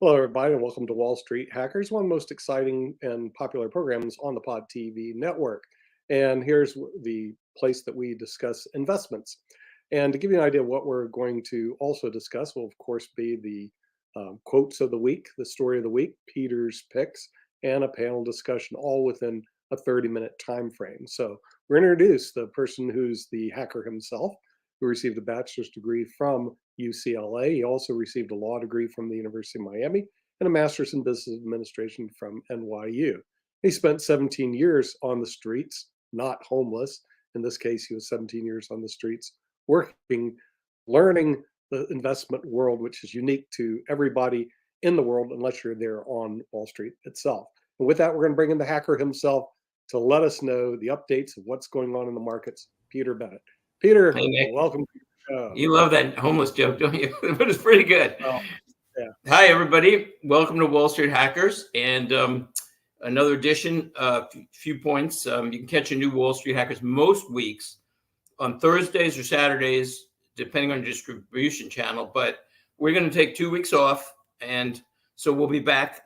Hello, everybody, and welcome to Wall Street Hackers, one of the most exciting and popular programs on the Pod TV network. And here's the place that we discuss investments. And to give you an idea of what we're going to also discuss will, of course, be the quotes of the week, the story of the week, Peter's picks, and a panel discussion, all within a 30-minute time frame. So we're going to introduce the person who's the hacker himself, who received a bachelor's degree from UCLA. He also received a law degree from the University of Miami and a master's in business administration from NYU. He spent 17 years on the streets, not homeless. In this case, he was 17 years on the streets, working, learning the investment world, which is unique to everybody in the world, unless you're there on Wall Street itself. And with that, we're going to bring in the hacker himself to let us know the updates of what's going on in the markets, Peter Bennett. Peter, hey, welcome to the show. You love that homeless joke, don't you? But it's pretty good. Well, yeah. Hi, everybody. Welcome to Wall Street Hackers. And another edition, few points. You can catch a new Wall Street Hackers most weeks on Thursdays or Saturdays, depending on your distribution channel. But we're going to take 2 weeks off. And so we'll be back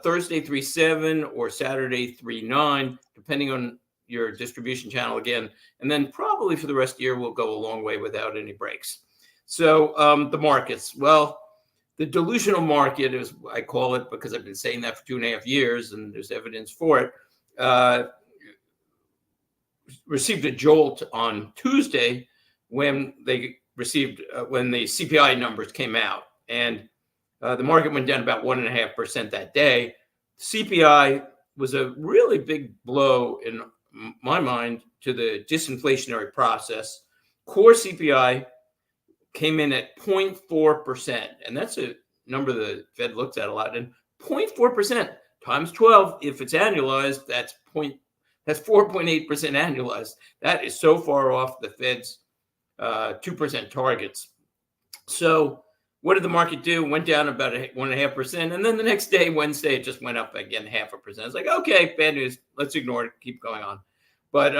Thursday 3/7 or Saturday 3/9, depending on your distribution channel again. And then probably for the rest of the year, we'll go a long way without any breaks. So the markets, well, the delusional market is, I call it, because I've been saying that for 2.5 years and there's evidence for it, received a jolt on Tuesday when they received, when the CPI numbers came out. And the market went down about 1.5% that day. CPI was a really big blow in my mind to the disinflationary process. Core CPI came in at 0.4%, and that's a number the Fed looks at a lot. And 0.4% times 12, if it's annualized, that's 4.8% annualized. That is so far off the Fed's 2% targets. So what did the market do? Went down about 1.5%, and then the next day, Wednesday, it just went up again 0.5%. It's like, okay, bad news. Let's ignore it. Keep going on. But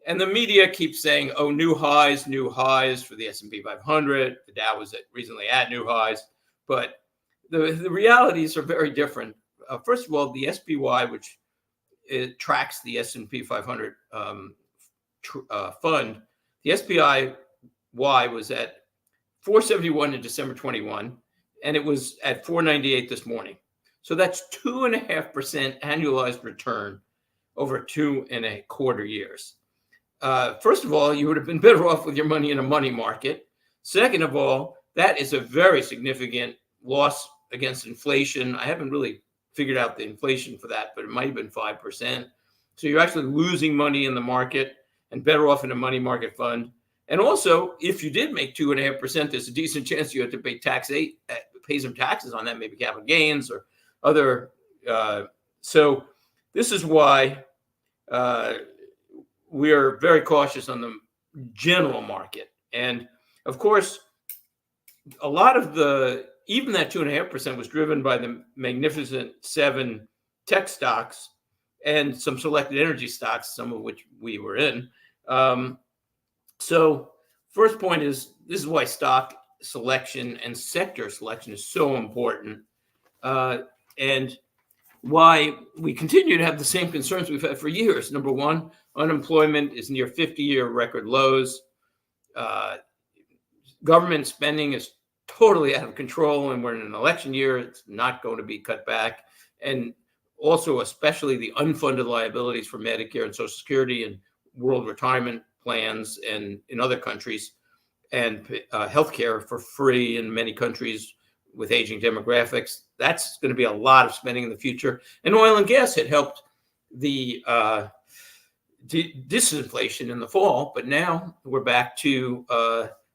and the media keeps saying, oh, new highs for the S&P 500. The Dow was recently at new highs, but the realities are very different. First of all, the SPY, which tracks the S&P 500 fund, the SPY was at 471 in December 21, and it was at 498 this morning. So that's 2.5% annualized return over 2.25 years. First of all, you would have been better off with your money in a money market. Second of all, that is a very significant loss against inflation. I haven't really figured out the inflation for that, but it might have been 5%. So you're actually losing money in the market and better off in a money market fund. And also, if you did make 2.5%, there's a decent chance you have to pay some taxes on that, maybe capital gains or other. So this is why we are very cautious on the general market. And of course, a lot of even that 2.5% was driven by the Magnificent Seven tech stocks and some selected energy stocks, some of which we were in. So first point is, this is why stock selection and sector selection is so important, and why we continue to have the same concerns we've had for years. Number one, unemployment is near 50-year record lows. Government spending is totally out of control, and we're in an election year. It's not going to be cut back. And also, especially the unfunded liabilities for Medicare and Social Security and world retirement plans and in other countries, and healthcare for free in many countries with aging demographics. That's going to be a lot of spending in the future. And oil and gas had helped the disinflation in the fall, but now we're back to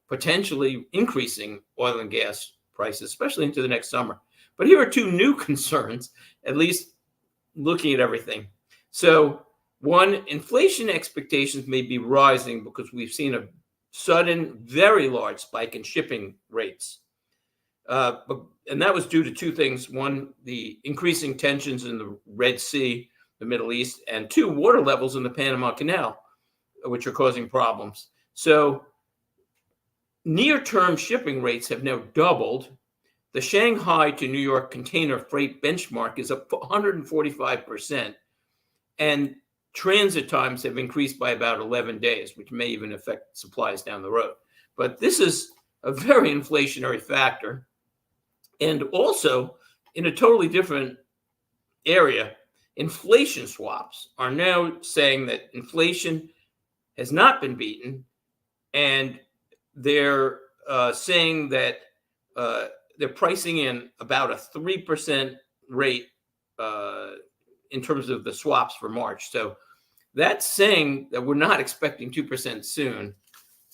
potentially increasing oil and gas prices, especially into the next summer. But here are two new concerns, at least looking at everything. So, one, inflation expectations may be rising because we've seen a sudden, very large spike in shipping rates. And that was due to two things. One, the increasing tensions in the Red Sea, the Middle East, and two, water levels in the Panama Canal, which are causing problems. So near-term shipping rates have now doubled. The Shanghai to New York container freight benchmark is up 145%. And transit times have increased by about 11 days, which may even affect supplies down the road. But this is a very inflationary factor. And also, in a totally different area, inflation swaps are now saying that inflation has not been beaten, and they're saying that they're pricing in about a 3% rate in terms of the swaps for March. So that's saying that we're not expecting 2% soon.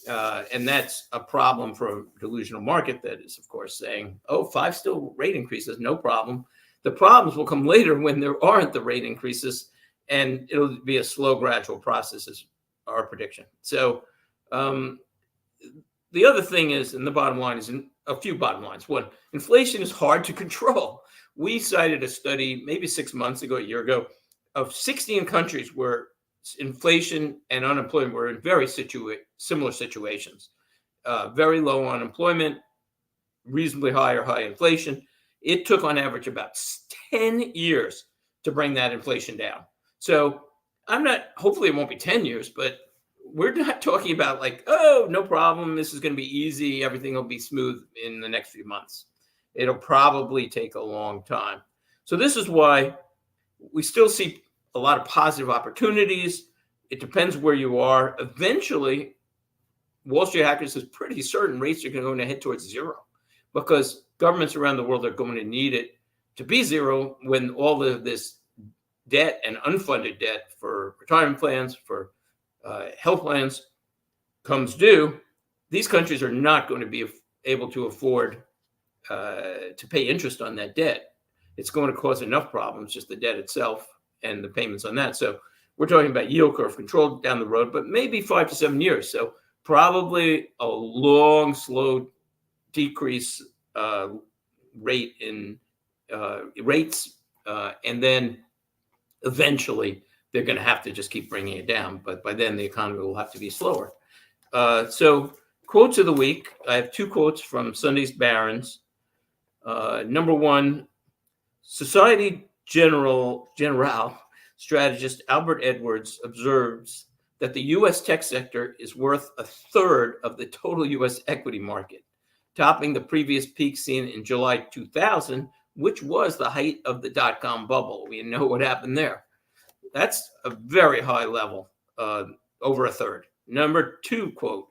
And that's a problem for a delusional market that is, of course, saying, oh, 5 still rate increases, no problem. The problems will come later when there aren't the rate increases, and it'll be a slow, gradual process is our prediction. So the other thing is, and the bottom line is a few bottom lines. One, inflation is hard to control. We cited a study maybe 6 months ago, a year ago, of 16 countries where inflation and unemployment were in very similar situations. Very low unemployment, reasonably high or high inflation. It took on average about 10 years to bring that inflation down. So hopefully it won't be 10 years, but we're not talking about like, oh, no problem, this is going to be easy, everything will be smooth in the next few months. It'll probably take a long time. So this is why we still see a lot of positive opportunities. It depends where you are. Eventually, Wall Street Hackers is pretty certain rates are going to head towards zero, because governments around the world are going to need it to be zero when all of this debt and unfunded debt for retirement plans, for health plans comes due. These countries are not going to be able to afford to pay interest on that debt. It's going to cause enough problems, just the debt itself and the payments on that. So we're talking about yield curve control down the road, but maybe 5 to 7 years. So probably a long, slow decrease rate in rates, and then eventually they're going to have to just keep bringing it down. But by then the economy will have to be slower. So quotes of the week. I have 2 quotes from Sunday's Barron's. Number 1, Society General strategist Albert Edwards observes that the U.S. tech sector is worth 1/3 of the total U.S. equity market, topping the previous peak seen in July 2000, which was the height of the dot-com bubble. We know what happened there. That's a very high level, over 1/3. Number 2 quote,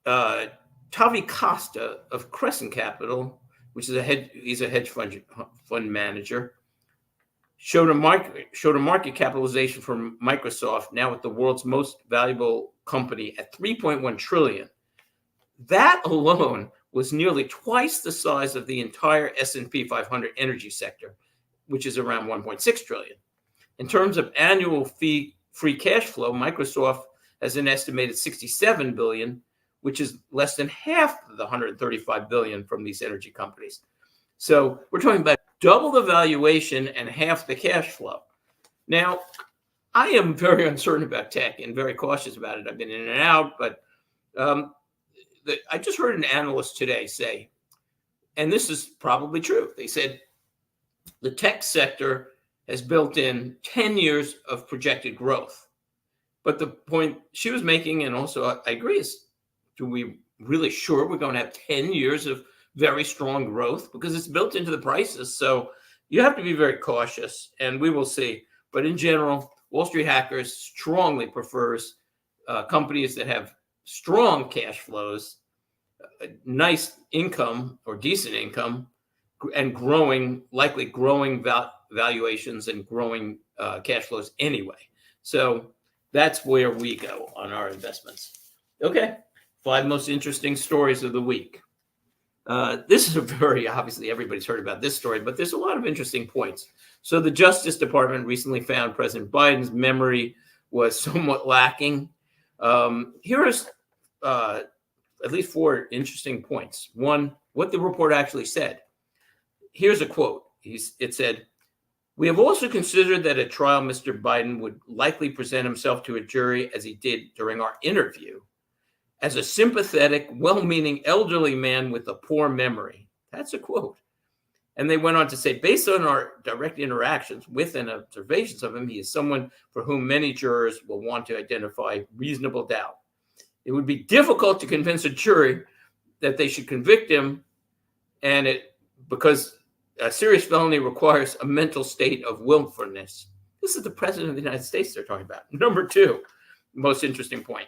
Tavi Costa of Crescent Capital, which is he's a hedge fund manager, showed a market capitalization for Microsoft now at the world's most valuable company at $3.1 trillion. That alone was nearly twice the size of the entire S&P 500 energy sector, which is around $1.6 trillion. In terms of annual free cash flow, Microsoft has an estimated $67 billion, which is less than half of the $135 billion from these energy companies. So we're talking about double the valuation and half the cash flow. Now, I am very uncertain about tech and very cautious about it. I've been in and out, but I just heard an analyst today say, and this is probably true, they said the tech sector has built in 10 years of projected growth. But the point she was making, and also I agree, is, are we really sure we're going to have 10 years of very strong growth? Because it's built into the prices. So you have to be very cautious, and we will see. But in general, Wall Street Hackers strongly prefers companies that have strong cash flows, nice income or decent income, and likely growing valuations and growing cash flows anyway. So that's where we go on our investments. Okay. 5 most interesting stories of the week. This is a very, obviously everybody's heard about this story, but there's a lot of interesting points. So the Justice Department recently found President Biden's memory was somewhat lacking. Here's at least 4 interesting points. One, what the report actually said. Here's a quote. It said, "We have also considered that at trial, Mr. Biden would likely present himself to a jury as he did during our interview, as a sympathetic, well-meaning elderly man with a poor memory." That's a quote. And they went on to say, based on our direct interactions with and observations of him, he is someone for whom many jurors will want to identify reasonable doubt. It would be difficult to convince a jury that they should convict him, because a serious felony requires a mental state of willfulness. This is the president of the United States they're talking about. Number 2, most interesting point.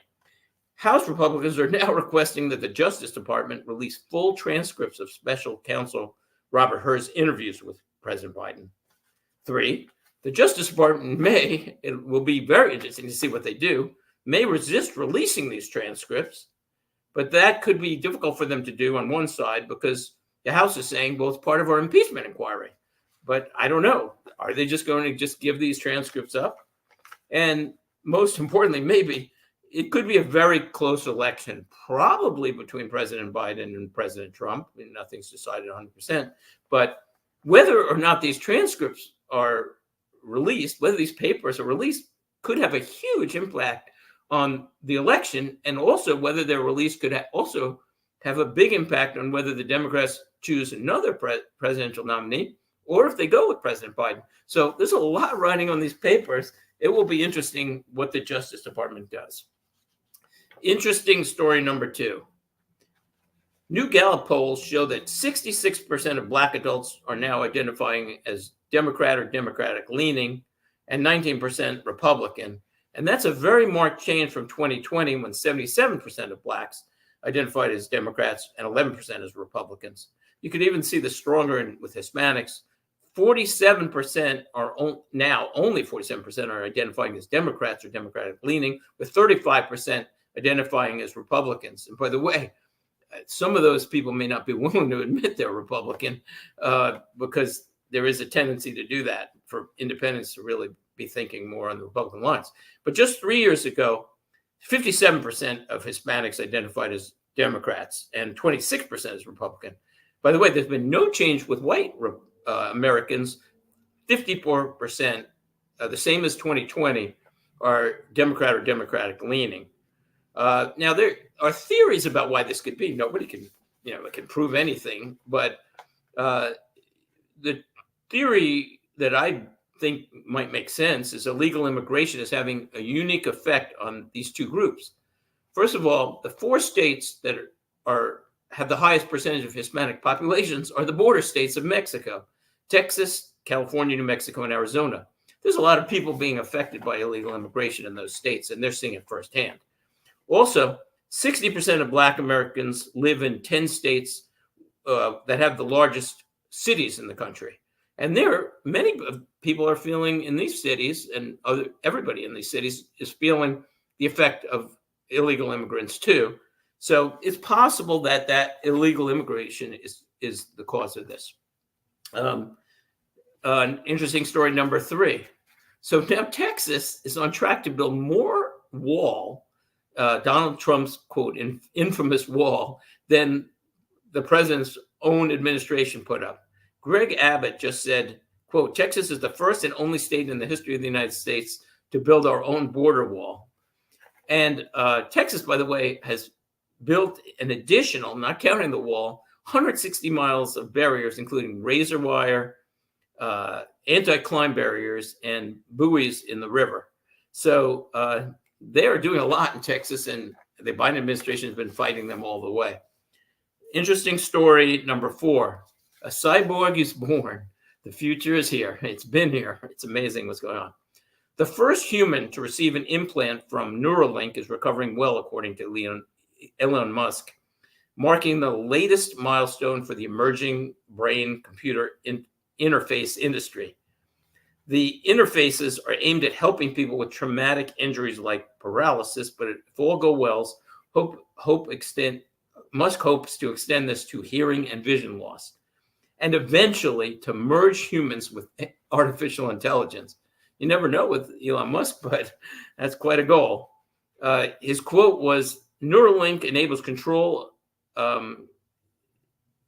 House Republicans are now requesting that the Justice Department release full transcripts of special counsel Robert Hur's interviews with President Biden. 3, the Justice Department it will be very interesting to see what they do, may resist releasing these transcripts, but that could be difficult for them to do on one side because the House is saying, well, it's part of our impeachment inquiry. But I don't know. Are they just going to just give these transcripts up? And most importantly, maybe it could be a very close election, probably between President Biden and President Trump. Nothing's decided 100%. But whether or not these transcripts are released, whether these papers are released, could have a huge impact on the election, and also whether their release could also have a big impact on whether the Democrats choose another presidential nominee or if they go with President Biden. So there's a lot riding on these papers. It will be interesting what the Justice Department does. Interesting story number 2. New Gallup polls show that 66% of Black adults are now identifying as Democrat or Democratic leaning, and 19% Republican. And that's a very marked change from 2020, when 77% of Blacks identified as Democrats and 11% as Republicans. You could even see the stronger with Hispanics. 47% are now, only 47% are identifying as Democrats or Democratic leaning, with 35% identifying as Republicans. And by the way, some of those people may not be willing to admit they're Republican because there is a tendency to do that for independents to really be thinking more on the Republican lines. But just 3 years ago, 57% of Hispanics identified as Democrats and 26% as Republican. By the way, there's been no change with white Americans. 54%, the same as 2020, are Democrat or Democratic leaning. Now, there are theories about why this could be. Nobody can, can prove anything. But the theory that I think might make sense is illegal immigration is having a unique effect on these two groups. First of all, the 4 states that have the highest percentage of Hispanic populations are the border states of Mexico: Texas, California, New Mexico, and Arizona. There's a lot of people being affected by illegal immigration in those states, and they're seeing it firsthand. Also, 60% of Black Americans live in 10 states that have the largest cities in the country. And many people are feeling in these cities, and everybody in these cities is feeling the effect of illegal immigrants too. So it's possible that illegal immigration is the cause of this. An interesting story number 3. So now Texas is on track to build more wall, Donald Trump's, quote, infamous wall, than the president's own administration put up. Greg Abbott just said, quote, "Texas is the first and only state in the history of the United States to build our own border wall." And Texas, by the way, has built an additional, not counting the wall, 160 miles of barriers, including razor wire, anti-climb barriers, and buoys in the river. So they are doing a lot in Texas, and the Biden administration has been fighting them all the way. Interesting story number 4. A cyborg is born. The future is here. It's been here. It's amazing what's going on. The first human to receive an implant from Neuralink is recovering well, according to Elon Musk, marking the latest milestone for the emerging brain-computer interface industry. The interfaces are aimed at helping people with traumatic injuries like paralysis, but if all goes well, hope extend Musk hopes to extend this to hearing and vision loss, and eventually to merge humans with artificial intelligence. You never know with Elon Musk, but that's quite a goal. His quote was, Neuralink enables control.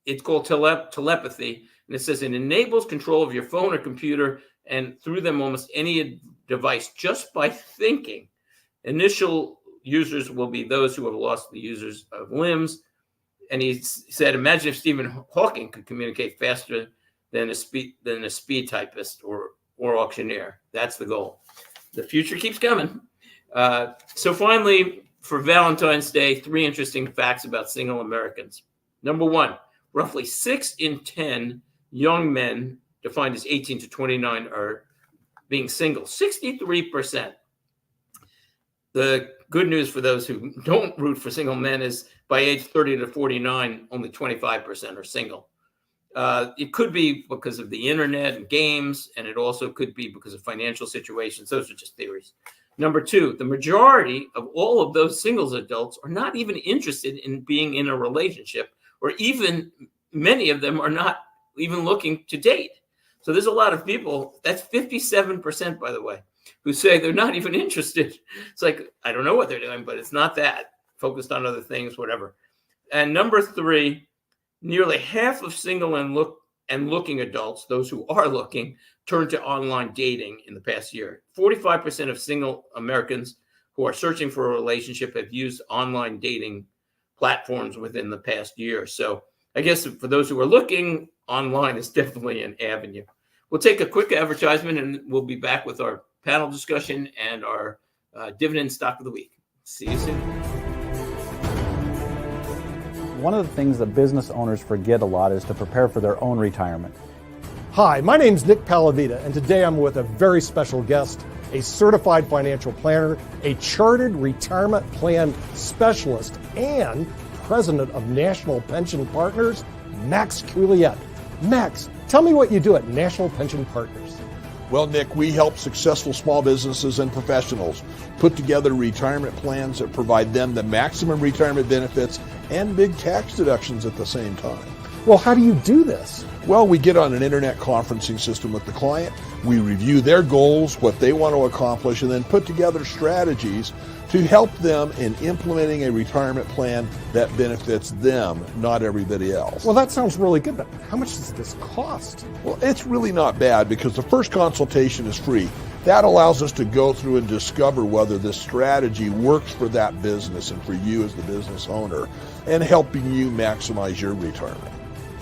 It's called telepathy. And it says it enables control of your phone or computer and through them almost any device just by thinking. Initial users will be those who have lost the users of limbs. And he said, imagine if Stephen Hawking could communicate faster than a speed typist or auctioneer. That's the goal. The future keeps coming. So finally, for Valentine's Day, 3 interesting facts about single Americans. Number 1, roughly 6 in 10 young men defined as 18 to 29 are being single, 63%. The good news for those who don't root for single men is by age 30 to 49, only 25% are single. It could be because of the internet and games, and it also could be because of financial situations. Those are just theories. Number 2, the majority of all of those singles adults are not even interested in being in a relationship, or even many of them are not even looking to date. So there's a lot of people, that's 57%, by the way, who say they're not even interested. It's like, I don't know what they're doing, but it's not that. Focused on other things, whatever. And number 3, nearly half of single and looking adults, those who are looking, turned to online dating in the past year. 45% of single Americans who are searching for a relationship have used online dating platforms within the past year. So I guess for those who are looking, online is definitely an avenue. We'll take a quick advertisement and we'll be back with our panel discussion and our dividend stock of the week. See you soon. One of the things that business owners forget a lot is to prepare for their own retirement. Hi, my name's Nick Palavita, and today I'm with a very special guest, a certified financial planner, a chartered retirement plan specialist, and president of National Pension Partners, Max Culiet. Max, tell me what you do at National Pension Partners. Well, Nick, we help successful small businesses and professionals put together retirement plans that provide them the maximum retirement benefits and big tax deductions at the same time. Well, how do you do this? Well, we get on an internet conferencing system with the client. We review their goals, what they want to accomplish, and then put together strategies to help them in implementing a retirement plan that benefits them, not everybody else. Well, that sounds really good, but how much does this cost? Well, it's really not bad because the first consultation is free. That allows us to go through and discover whether this strategy works for that business and for you as the business owner and helping you maximize your retirement.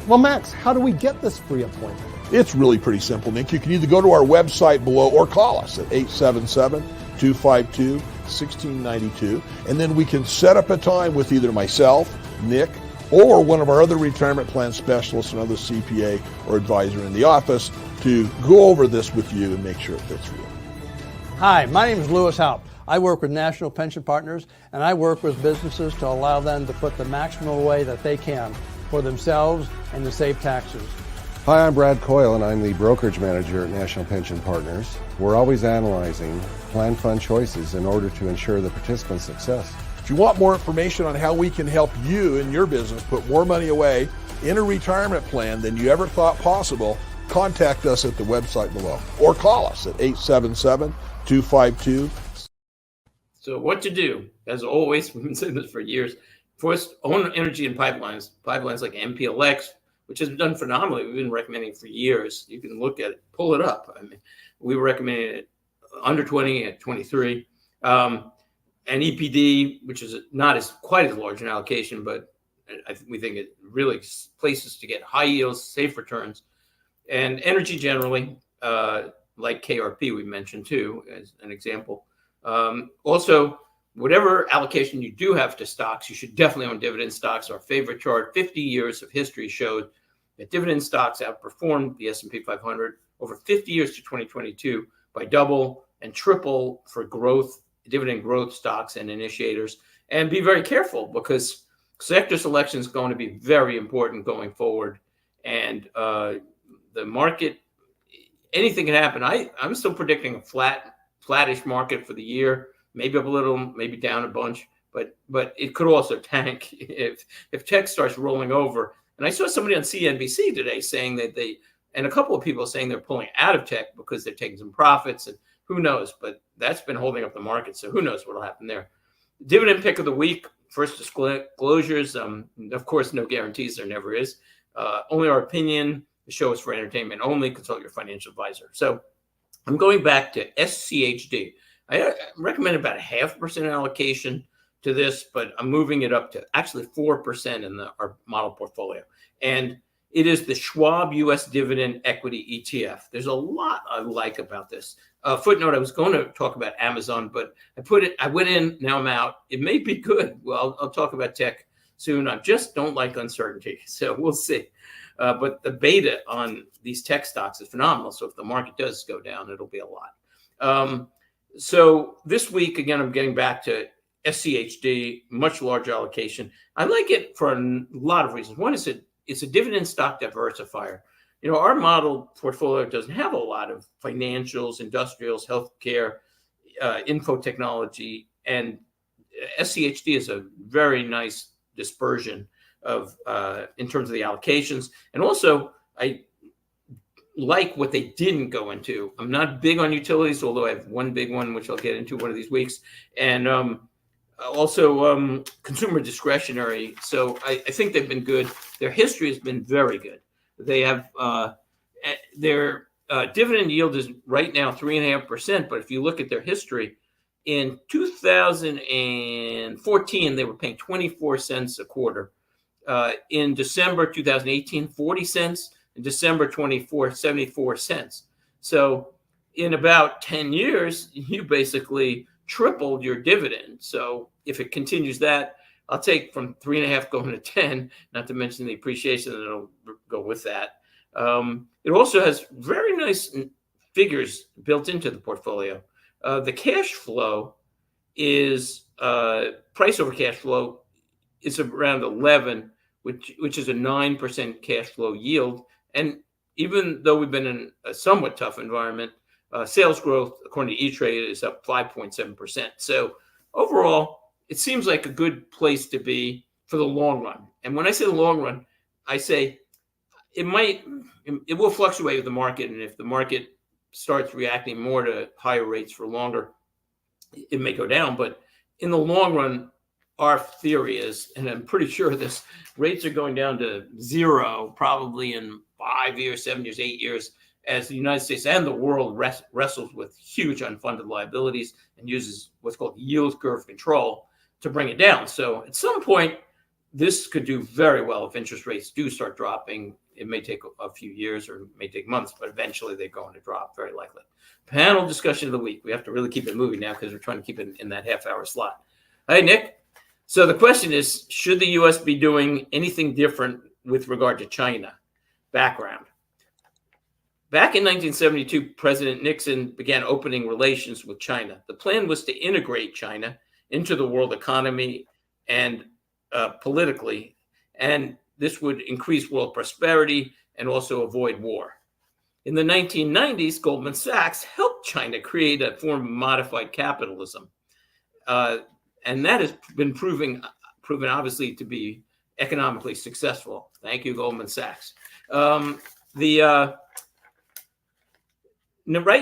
Well, Max, how do we get this free appointment? It's really pretty simple, Nick. You can either go to our website below or call us at 877-252-1692, and then we can set up a time with either myself, Nick, or one of our other retirement plan specialists, another CPA or advisor in the office to go over this with you and make sure it fits for you. Hi, my name is Lewis Haupt. I work with National Pension Partners, and I work with businesses to allow them to put the maximum away that they can for themselves and to save taxes. Hi, I'm Brad Coyle, and I'm the brokerage manager at National Pension Partners. We're always analyzing plan fund choices in order to ensure the participant's success. If you want more information on how we can help you and your business put more money away in a retirement plan than you ever thought possible, contact us at the website below or call us at 877-252. So what to do? As always, we've been saying this for years. First, own energy and pipelines like MPLX, which has done phenomenally. We've been recommending it for years. You can look at it, pull it up. I mean, we were recommending it under 20 at 23. And EPD, which is not quite as large an allocation, but we think it really places to get high yields, safe returns. And energy generally, like KRP we mentioned too, as an example. Also, whatever allocation you do have to stocks, you should definitely own dividend stocks. Our favorite chart, 50 years of history showed that dividend stocks outperformed the S&P 500 over 50 years to 2022 by double and triple for growth, dividend growth stocks and initiators. And be very careful because sector selection is going to be very important going forward. And the market, anything can happen. I'm still predicting a flattish market for the year. Maybe up a little, maybe down a bunch, but it could also tank if tech starts rolling over. And I saw somebody on CNBC today saying that and a couple of people saying they're pulling out of tech because they're taking some profits, and who knows, but that's been holding up the market. So who knows what'll happen there. Dividend pick of the week, first disclosures. Of course, no guarantees, there never is. Only our opinion. The show is for entertainment only. Consult your financial advisor. So I'm going back to SCHD. I recommend about 0.5% allocation to this, but I'm moving it up to actually 4% in our model portfolio. And it is the Schwab U.S. Dividend Equity ETF. There's a lot I like about this. Footnote, I was going to talk about Amazon, but I went in, now I'm out. It may be good. Well, I'll talk about tech soon. I just don't like uncertainty. So we'll see. But the beta on these tech stocks is phenomenal. So if the market does go down, it'll be a lot. So this week, again, I'm getting back to SCHD, much larger allocation. I like it for a lot of reasons. One is it's a dividend stock diversifier. You know, our model portfolio doesn't have a lot of financials, industrials, healthcare, info technology, and SCHD is a very nice dispersion of in terms of the allocations. And also, I like what they didn't go into. I'm not big on utilities, although I have one big one, which I'll get into one of these weeks. And also consumer discretionary. So I think they've been good. Their history has been very good. They have their dividend yield is right now 3.5%. But if you look at their history, in 2014, they were paying 24 cents a quarter. In December 2018, 40 cents. In December 24, 74 cents. So in about 10 years, you basically tripled your dividend. So if it continues that, I'll take from 3.5 going to 10, not to mention the appreciation that'll go with that. It also has very nice figures built into the portfolio. The cash flow is price over cash flow is around 11, which is a 9% cash flow yield. And even though we've been in a somewhat tough environment, sales growth, according to E-Trade, is up 5.7%. So overall, it seems like a good place to be for the long run. And when I say the long run, I say it will fluctuate with the market. And if the market starts reacting more to higher rates for longer, it may go down. But in the long run, our theory is, and I'm pretty sure this, rates are going down to zero probably in 5 years, 7 years, 8 years, as the United States and the world wrestles with huge unfunded liabilities and uses what's called yield curve control to bring it down. So at some point, this could do very well if interest rates do start dropping. It may take a few years or it may take months, but eventually they're going to drop, very likely. Panel discussion of the week. We have to really keep it moving now because we're trying to keep it in that half-hour slot. Hey, Nick. So the question is, should the U.S. be doing anything different with regard to China? Background. Back in 1972, President Nixon began opening relations with China. The plan was to integrate China into the world economy and politically, and this would increase world prosperity and also avoid war. In the 1990s, Goldman Sachs helped China create a form of modified capitalism. And that has been proven obviously to be economically successful. Thank you, Goldman Sachs. Right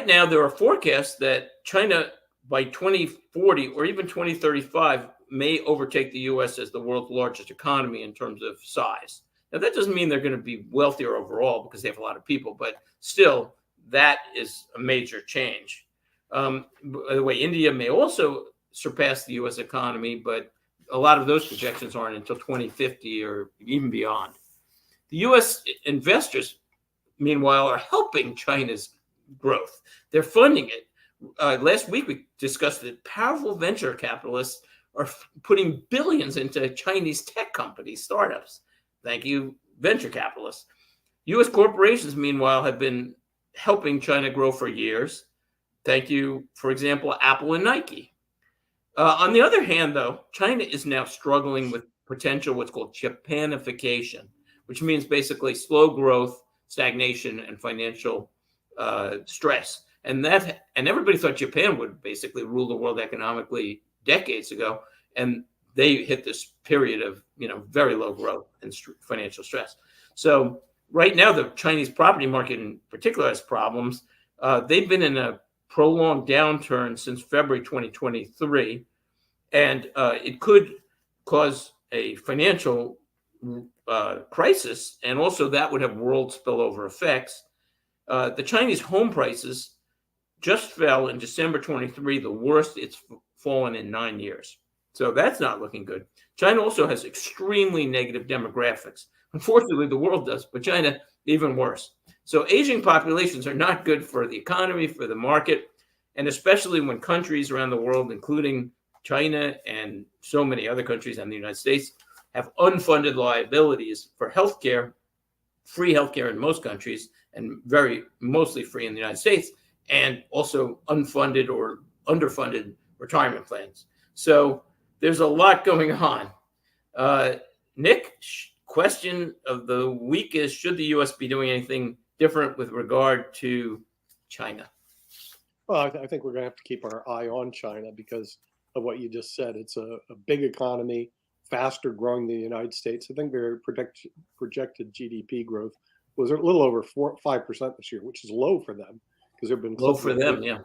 now, there are forecasts that China by 2040 or even 2035 may overtake the U.S. as the world's largest economy in terms of size. Now, that doesn't mean they're going to be wealthier overall because they have a lot of people, but still, that is a major change. By the way, India may also surpass the U.S. economy, but a lot of those projections aren't until 2050 or even beyond. The U.S. investors, meanwhile, are helping China's growth. They're funding it. Last week, we discussed that powerful venture capitalists are putting billions into Chinese tech companies, startups. Thank you, venture capitalists. U.S. corporations, meanwhile, have been helping China grow for years. Thank you, for example, Apple and Nike. On the other hand, though, China is now struggling with potential what's called Japanification, which means basically slow growth, stagnation, and financial stress. And everybody thought Japan would basically rule the world economically decades ago. And they hit this period of very low growth and financial stress. So right now, the Chinese property market in particular has problems. They've been in a prolonged downturn since February 2023, and it could cause a financial crisis, and also that would have world spillover effects. The Chinese home prices just fell in December 23, the worst it's fallen in 9 years. So that's not looking good. China also has extremely negative demographics. Unfortunately, the world does, but China even worse. So aging populations are not good for the economy, for the market, and especially when countries around the world, including China and so many other countries and the United States, have unfunded liabilities for healthcare, free healthcare in most countries, and mostly free in the United States, and also unfunded or underfunded retirement plans. So there's a lot going on. Nick, question of the week is, should the U.S. be doing anything different with regard to China? Well, I think we're going to have to keep our eye on China because of what you just said. It's a big economy, faster growing than the United States. I think their projected GDP growth was a little over 5% this year, which is low for them because they've been low for them, yeah.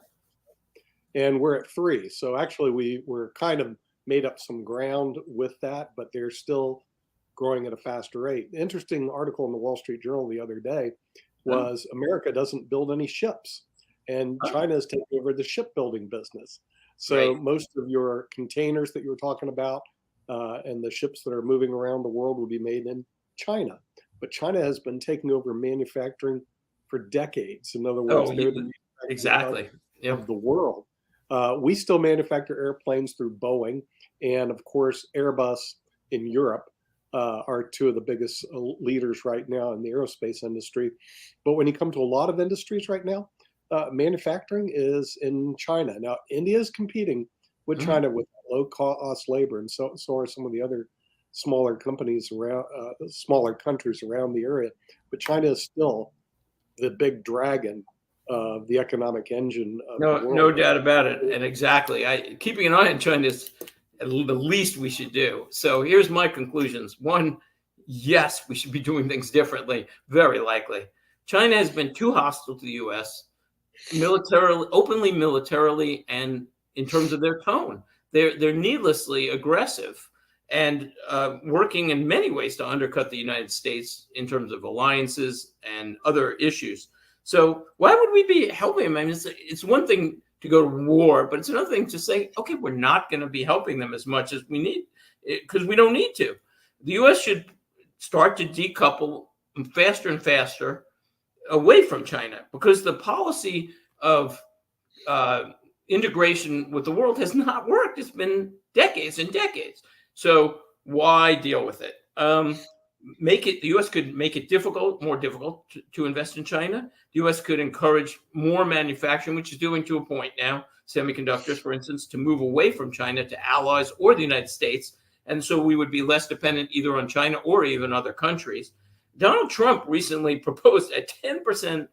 And we're at 3%. So actually, we're kind of made up some ground with that, but they're still growing at a faster rate. Interesting article in the Wall Street Journal the other day was America doesn't build any ships, and China is taking over the shipbuilding business. So most of your containers that you were talking about and the ships that are moving around the world will be made in China. But China has been taking over manufacturing for decades. In other words, they're the exactly of the world. We still manufacture airplanes through Boeing, and of course, Airbus in Europe are two of the biggest leaders right now in the aerospace industry. But when you come to a lot of industries right now, manufacturing is in China. Now, India is competing with China with low-cost labor, and so are some of the other smaller companies around, smaller countries around the area. But China is still the big dragon of the economic engine of the world. No doubt about it. And exactly, keeping an eye on China is the least we should do. So here's my conclusions. One, yes, we should be doing things differently, very likely. China has been too hostile to the U.S., militarily, openly militarily, and in terms of their tone. They're needlessly aggressive and working in many ways to undercut the United States in terms of alliances and other issues. So why would we be helping them? I mean, it's one thing to go to war, but it's another thing to say, okay, we're not going to be helping them as much as we need because we don't need to. The U.S. should start to decouple faster and faster away from China because the policy of integration with the world has not worked. It's been decades and decades. So why deal with it? The U.S. could make it more difficult to invest in China. The U.S. could encourage more manufacturing, which is doing to a point now, semiconductors, for instance, to move away from China to allies or the United States. And so we would be less dependent either on China or even other countries. Donald Trump recently proposed a 10%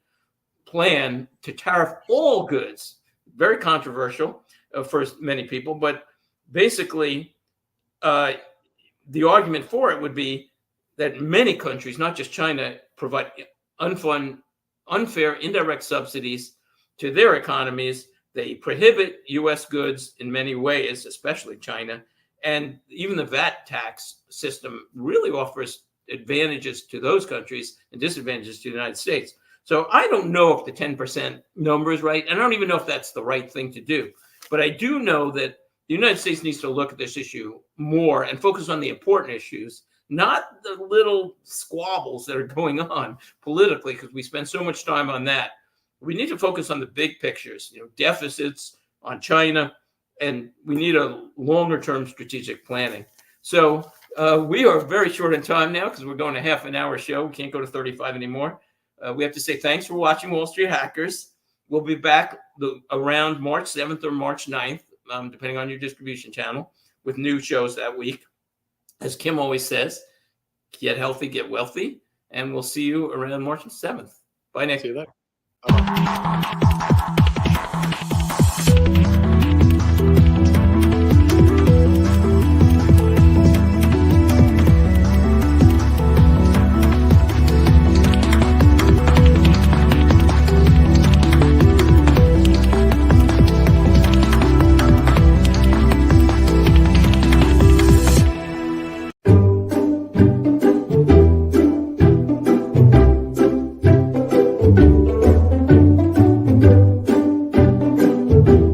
plan to tariff all goods. Very controversial for many people, but basically the argument for it would be that many countries, not just China, provide unfair indirect subsidies to their economies. They prohibit U.S. goods in many ways, especially China. And even the VAT tax system really offers advantages to those countries and disadvantages to the United States. So I don't know if the 10% number is right. And I don't even know if that's the right thing to do. But I do know that the United States needs to look at this issue more and focus on the important issues, not the little squabbles that are going on politically, because we spend so much time on that. We need to focus on the big pictures, deficits on China, and we need a longer-term strategic planning. So we are very short in time now because we're going a half an hour show. We can't go to 35 anymore. We have to say thanks for watching Wall Street Hackers. We'll be back around March 7th or March 9th, depending on your distribution channel, with new shows that week. As Kim always says, get healthy, get wealthy, and we'll see you around March 7th. Bye, Nick. See you there. you.